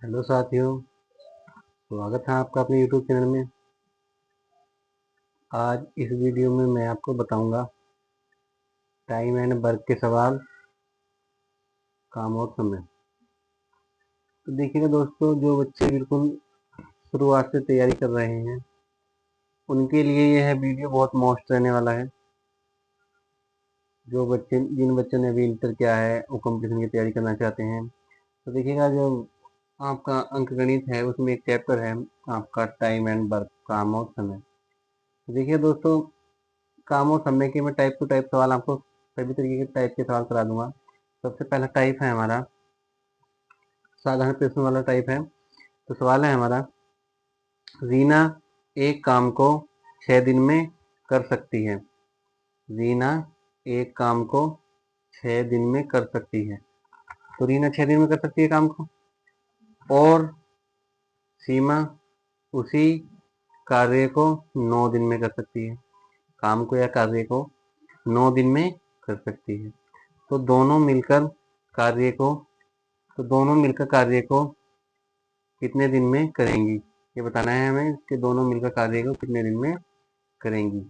Hello साथियों, स्वागत है आपका अपने यूट्यूब चैनल में। आज इस वीडियो में मैं आपको बताऊंगा टाइम एंड वर्क के सवाल, काम और समय। तो देखिएगा दोस्तों, जो बच्चे बिल्कुल शुरुआत से तैयारी कर रहे हैं उनके लिए यह वीडियो बहुत मस्त रहने वाला है। जिन बच्चों ने अभी इंटर किया है वो कंपटीशन की तैयारी करना चाहते हैं, तो देखिएगा जो आपका अंक गणित है उसमें एक चैप्टर है आपका टाइम एंड वर्क, काम और समय। तो देखिए दोस्तों, काम और समय के मैं टाइप टू टाइप सवाल आपको सभी तरीके के टाइप के सवाल करा दूंगा। सबसे पहला टाइप है हमारा साधारण प्रश्न वाला टाइप है। तो सवाल है हमारा, रीना एक काम को 6 दिन में कर सकती है। रीना एक काम को 6 दिन में कर सकती है। तो रीना 6 दिन में कर सकती है काम को, और सीमा उसी कार्य को 9 दिन में कर सकती है। काम को या कार्य को 9 दिन में कर सकती है। तो कार्य को दोनों मिलकर कार्य को कितने दिन में करेंगी, ये बताना है हमें कि दोनों मिलकर कार्य को कितने दिन में करेंगी।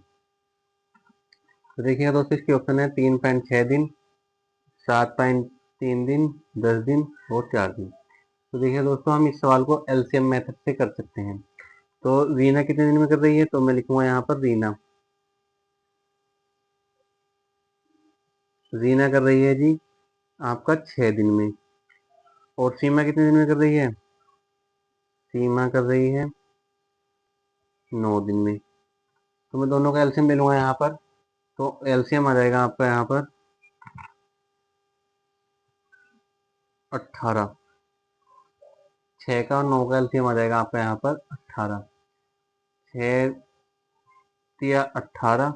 तो देखिएगा दोस्तों, इसके ऑप्शन है 3.6 दिन, 7.3 दिन, 10 दिन और 4 दिन। तो देखिए दोस्तों, हम इस सवाल को एलसीएम मेथड से कर सकते हैं। तो रीना कितने दिन में कर रही है, तो मैं लिखूंगा यहाँ पर रीना कर रही है जी आपका 6 दिन में। और सीमा कितने दिन में कर रही है, सीमा कर रही है 9 दिन में। तो मैं दोनों का एलसीएम ले लूंगा यहाँ पर। तो एलसीएम आ जाएगा आपका यहाँ पर 18। 6 का और 9 का एलसीएम आ जाएगा आपका यहाँ पर 18। 6 या 18,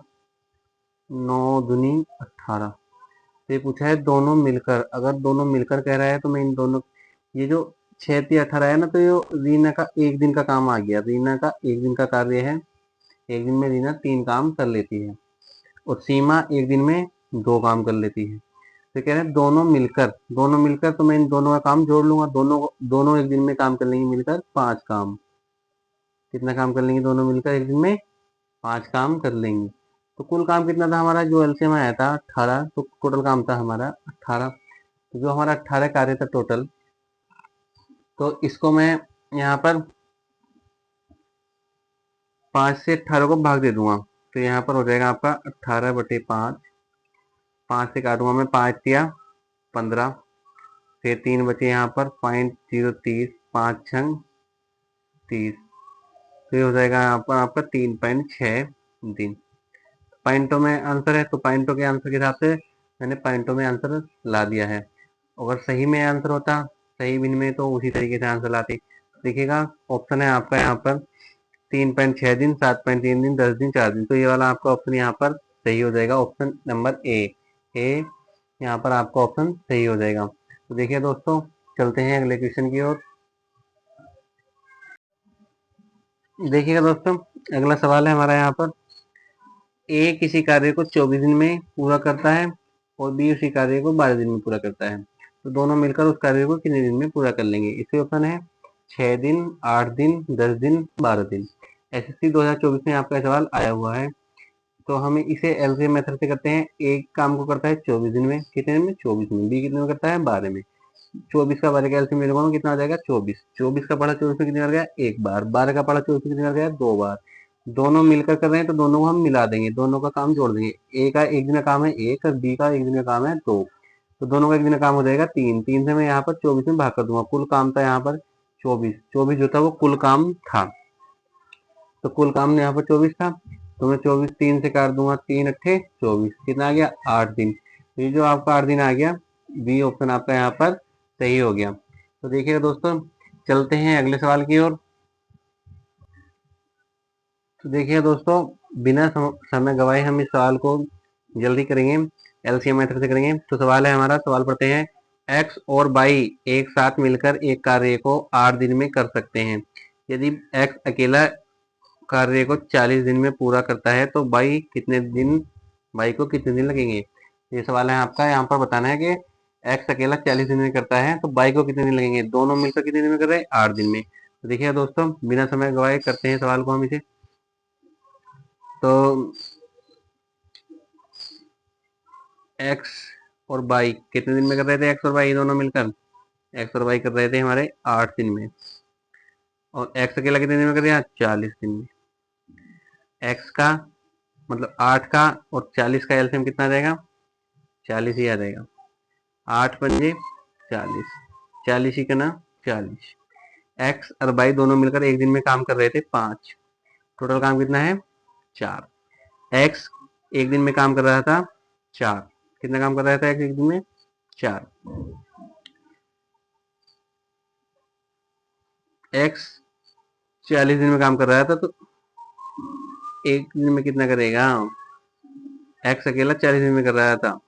9 दूनी 18। तो ये पूछा है दोनों मिलकर। अगर दोनों मिलकर कह रहा है तो मैं इन दोनों, ये जो 6 या 18 है ना, तो ये रीना का एक दिन का काम आ गया। रीना का एक दिन का कार्य है, एक दिन में रीना 3 काम कर लेती है। और सीमा एक दिन में 2 काम कर लेती है। तो कह रहे हैं दोनों मिलकर, तो मैं इन दोनों का काम जोड़ लूंगा। दोनों एक दिन में काम कर लेंगे मिलकर 5 काम। कितना काम कर लेंगे दोनों मिलकर एक दिन में, 5 काम कर लेंगे। तो कुल काम कितना था हमारा, जो एलसीएम आया था 18, तो टोटल काम था हमारा 18। तो जो हमारा 18 कार्य था टोटल, तो इसको मैं यहाँ पर 5 से 18 को भाग दे दूंगा। तो यहाँ पर हो जाएगा आपका 18/5। 5 से काटूंगा मैं, 5 या 15, फिर 3 बचे यहाँ पर, 0.30, 5 छंग 30। तो ये हो जाएगा यहाँ पर आपका 3.6 दिन। पॉइंटों में आंसर है, तो पॉइंटों के आंसर के हिसाब से मैंने पॉइंटों में आंसर ला दिया है। अगर सही में आंसर होता, सही बिन में, तो उसी तरीके से आंसर लाते। देखिएगा ऑप्शन है आपका यहाँ पर 3.6 दिन, 7.3 दिन, 10 दिन, 4 दिन। तो ये वाला आपका ऑप्शन यहाँ पर सही हो जाएगा, ऑप्शन नंबर ए यहाँ पर आपका ऑप्शन सही हो जाएगा। तो देखिए दोस्तों, चलते हैं अगले क्वेश्चन की ओर। देखिएगा दोस्तों, अगला सवाल है हमारा यहाँ पर, ए किसी कार्य को 24 दिन में पूरा करता है और बी उसी कार्य को 12 दिन में पूरा करता है। तो दोनों मिलकर उस कार्य को कितने दिन में पूरा कर लेंगे। इसके ऑप्शन है 6 दिन, 8 दिन, 10 दिन, 12 दिन। एसएससी 2024 में आपका सवाल आया हुआ है। तो हम इसे एलसीएम मेथड से करते हैं। एक काम को करता है 24 दिन में, कितने दिन में, 24 में। बी कितने में करता है, 12 में। 24 का 12 का एलसीएम ले लूंगा, कितना आ जाएगा 24। 24 का पढ़ा 24 में कितनी बार गया, एक बार। 12 का पढ़ा 24 में कितनी बार गया, 2 बार। दोनों मिलकर कर रहे हैं तो दोनों को हम मिला देंगे, दोनों का काम जोड़ देंगे। ए का एक दिन का काम है 1 और बी का एक दिन का काम है 2। तो दोनों का एक दिन का काम हो जाएगा 3। 3 से मैं यहाँ पर 24 में भाग कर दूंगा। कुल काम था यहाँ पर 24। 24 जो था वो कुल काम था। तो कुल काम यहाँ पर 24 था। तो मैं 24 3 से काट दूंगा, 3 अट्ठे 24, कितना आ गया 8 दिन। तो ये जो आपका 8 दिन आ गया, बी ऑप्शन आपका यहाँ पर सही हो गया। तो देखिएगा दोस्तों, चलते हैं अगले सवाल की ओर। तो देखिए दोस्तों, बिना समय गवाए हम इस सवाल को जल्दी करेंगे, एलसीएम मेथड से करेंगे। तो सवाल है हमारा, सवाल पढ़ते हैं, एक्स और वाई एक साथ मिलकर एक कार्य को 8 दिन में कर सकते हैं। यदि एक्स अकेला कार्य को 40 दिन में पूरा करता है तो बाई को कितने दिन लगेंगे। ये सवाल है आपका। यहाँ पर बताना है कि एक्स अकेला 40 दिन में करता है तो बाई को कितने दिन लगेंगे, दोनों मिलकर कितने दिन में कर रहे हैं, 8 दिन को कितने दिन लगेंगे, दोनों मिलकर कितने दिन में कर रहे हैं, 8 दिन में। तो देखिए दोस्तों, बिना समय गवाए करते हैं सवाल को हम इसे। तो एक्स और बाई कितने दिन में कर रहे थे, एक्स और बाई दोनों मिलकर, एक्स और वाई कर रहे थे हमारे 8 दिन में, और एक्स अकेला कितने दिन में कर दिया, 40 दिन में। एक्स का मतलब 8 का और 40 का एलसीएम कितना आ जाएगा, 40 ही आ जाएगा। 8 पंजे 40, 40 ही करना 40। एक्स और वाई दोनों मिलकर एक दिन में काम कर रहे थे 5, टोटल काम कितना है 4। एक्स एक दिन में काम कर रहा था 4, कितना काम कर रहा था एक्स एक दिन में, 4। एक्स 40 दिन में काम कर रहा था तो एक दिन में कितना करेगा, एक्स अकेला 40 दिन में कर रहा था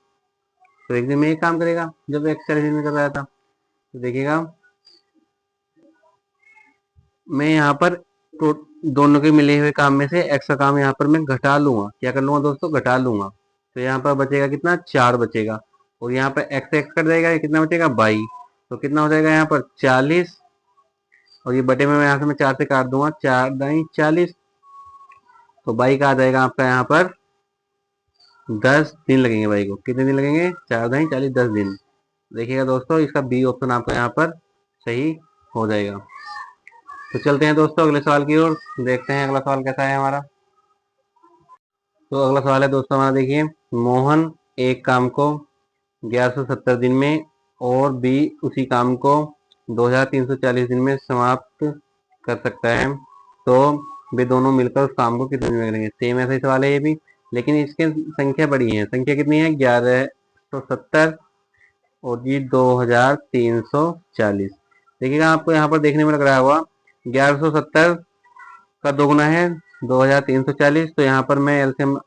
तो एक दिन में एक काम करेगा जब एक्स 40 दिन में कर रहा था। तो देखिएगा मैं यहाँ पर तो दोनों के मिले हुए काम में से एक्स का काम यहाँ पर मैं घटा लूंगा, क्या कर लूंगा दोस्तों, घटा लूंगा। तो यहाँ पर बचेगा कितना, 4 बचेगा, और यहाँ पर एक्स एक्स कट जाएगा, ये कितना बचेगा 22। तो कितना हो जाएगा यहाँ पर 40, और ये बटे में मैं यहाँ से मैं 4 से काट दूंगा, 4 दाई 40, तो 22 का आ जाएगा आपका यहाँ पर 10 दिन लगेंगे। बाई को कितने दिन लगेंगे, 4 दाई 40, 10 दिन। देखिएगा दोस्तों, इसका बी ऑप्शन आपका यहाँ पर सही हो जाएगा। तो चलते हैं दोस्तों अगले सवाल की ओर, देखते हैं अगला सवाल कैसा है हमारा। तो अगला सवाल है दोस्तों हमारा, देखिए, मोहन एक काम को 1170 दिन में और बी उसी काम को 2340 दिन में समाप्त कर सकता है, तो वे दोनों मिलकर उस काम को कितने दिन में करेंगे। सेम ऐसा ही सवाल है ये भी, लेकिन इसके संख्या बड़ी है। संख्या कितनी है, 1170 और जी 2340। देखिएगा आपको यहाँ पर देखने में लग रहा होगा 1170 का दोगुना है 2340, तो यहाँ पर मैं एलसीएम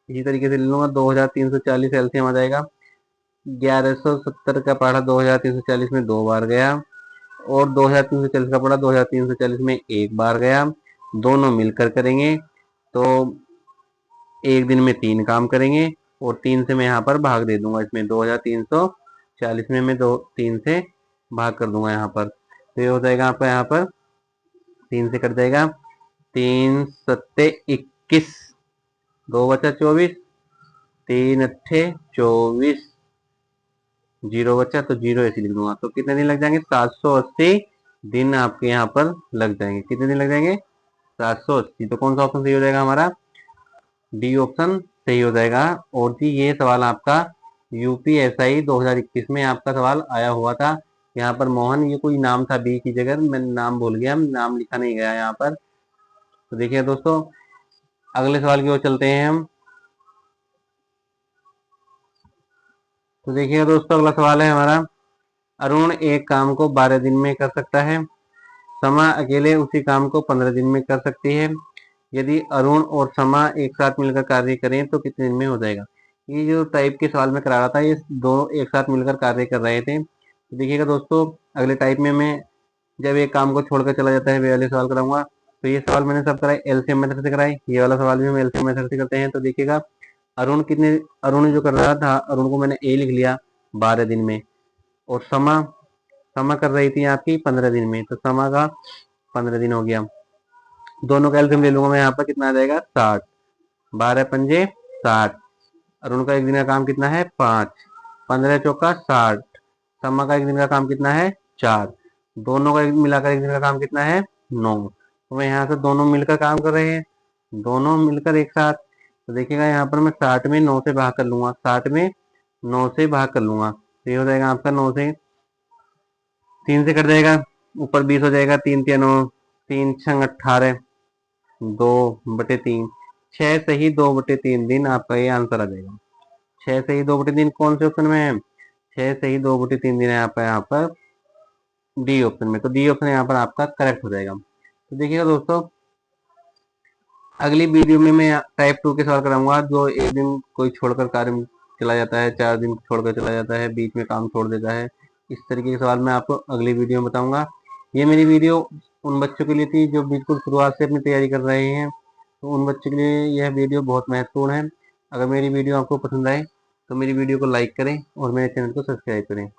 इसी तरीके से ले लूंगा, 2340 एलसीएम आ जाएगा। 1170 का पढ़ा 2340 में 2 बार गया, और 2340 का पढ़ा 2340 में 1 बार गया, दोनों मिलकर करेंगे तो एक दिन में 3 काम करेंगे, और 3 से मैं यहाँ पर भाग दे दूंगा, इसमें 2340 में मैं 3 से भाग कर दूंगा यहाँ पर, तो ये हो जाएगा आपका यहाँ पर 3 से कट जाएगा, 3 सत्ते 21, 2 बचा 24, 3 अट्ठे 24, 0 बचा तो 0 ऐसे लिख दूंगा। तो कितने दिन लग जाएंगे, 780 दिन आपके यहाँ पर लग जाएंगे। कितने दिन लग जाएंगे, 780। तो कौन सा ऑप्शन सही हो जाएगा हमारा, डी ऑप्शन सही हो जाएगा। और जी ये सवाल आपका यूपीएसआई 2021 में आपका सवाल आया हुआ था। यहाँ पर मोहन, ये कोई नाम था बी की जगह, मैं नाम भूल गया, नाम लिखा नहीं गया यहाँ पर। तो देखिए दोस्तों, अगले सवाल की ओर चलते हैं हम। तो देखिए दोस्तों, अगला सवाल है हमारा, अरुण एक काम को 12 दिन में कर सकता है, समा अकेले उसी काम को 15 दिन में कर सकती है। यदि अरुण और समा एक साथ मिलकर कार्य करें तो कितने दिन में हो जाएगा। ये जो टाइप के सवाल में करा रहा था, ये दोनों एक साथ मिलकर कार्य कर रहे थे। तो देखिएगा दोस्तों, अगले टाइप में मैं जब एक काम को छोड़कर चला जाता है वे वाले सवाल कराऊंगा। तो ये सवाल मैंने सब कराए एलसीएम मेथड से कराए, ये वाला सवाल भी हम एलसीएम मेथड से करते हैं। तो देखिएगा अरुण जो कर रहा था, अरुण को मैंने ए लिख लिया 12 दिन में, और समा समा कर रही थी आपकी 15 दिन में, तो समा का 15 दिन हो गया। दोनों का एलसीएम ले लूंगा मैं यहाँ पर, कितना आ जाएगा 60, 12 पंजे 60, अरुण का एक दिन का काम कितना है 5, 15 चौका 60, समा का एक दिन का काम कितना है 4, दोनों का मिलाकर एक दिन का काम कितना है 9। तो मैं यहाँ से दोनों मिलकर काम कर रहे हैं, दोनों मिलकर एक साथ। तो देखिएगा यहाँ पर मैं 60 में 9 से भाग कर लूंगा, 60 में 9 से भाग कर लूंगा, तो ये हो जाएगा आपका 9 से 3 से कट जाएगा, ऊपर 20 हो जाएगा, 3 3 9, 3 छंग 18, 2/3, 6 से ही 2/3 दिन आपका ये आंसर आ जाएगा। 6 से ही 2/3 कौन से ऑप्शन में है, 6 से ही 2/3 दिन है आपका यहाँ पर डी ऑप्शन में। तो डी ऑप्शन यहाँ पर आपका करेक्ट हो जाएगा। तो देखिएगा दोस्तों, अगली वीडियो में मैं टाइप 2 के सवाल कराऊंगा, जो एक दिन कोई छोड़कर कार्य में चला जाता है, 4 दिन छोड़कर चला जाता है, बीच में काम छोड़ देता है, इस तरीके के सवाल मैं आपको अगली वीडियो में बताऊंगा। ये मेरी वीडियो उन बच्चों के लिए थी जो बिल्कुल शुरुआत से अपनी तैयारी कर रहे हैं, तो उन बच्चों के लिए यह वीडियो बहुत महत्वपूर्ण है। अगर मेरी वीडियो आपको पसंद आए तो मेरी वीडियो को लाइक करें और मेरे चैनल को सब्सक्राइब करें।